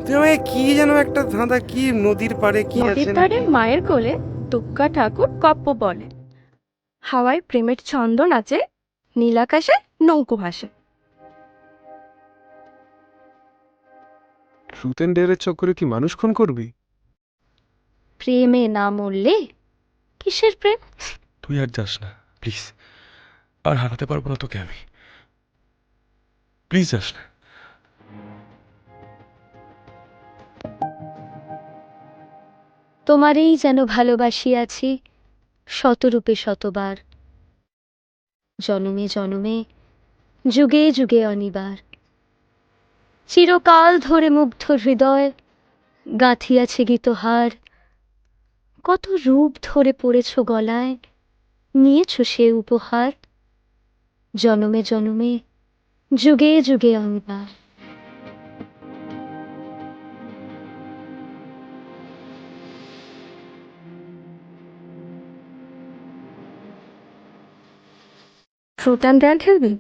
তুই আমায় কি যেন একটা ধাঁধা, কি নদীর পাড়ে কি নদীর আছে না? ধারে মায়ের কোলে দুর্গা ঠাকুর গপ্প বলে, হাওয়ায় প্রেমের ছন্দ নাচে, নীল আকাশে নৌকো ভাসে। ট্রুথ অ্যান্ড ডেয়ারের চক্করে কি মানুষ খুন করবি? প্রেমে না মরলে কিসের প্রেম? তুই আর যাস না প্লিজ, আর হারাতে পারবো না তোকে আমি, প্লিজ যাস না। তোমারেই যেন ভালোবাসিয়াছি শতরূপে শতবার, জনমে জনমে যুগে যুগে অনিবার। চিরকাল ধরে মুগ্ধ হৃদয় গাঁথিয়াছে গীতহার, কত রূপ ধরে পড়েছ গলায়, নিয়েছ সে উপহার, জনমে জনমে যুগে যুগে অনিবার। ট্রুথ অ্যান্ড ডেয়ার খেলবি?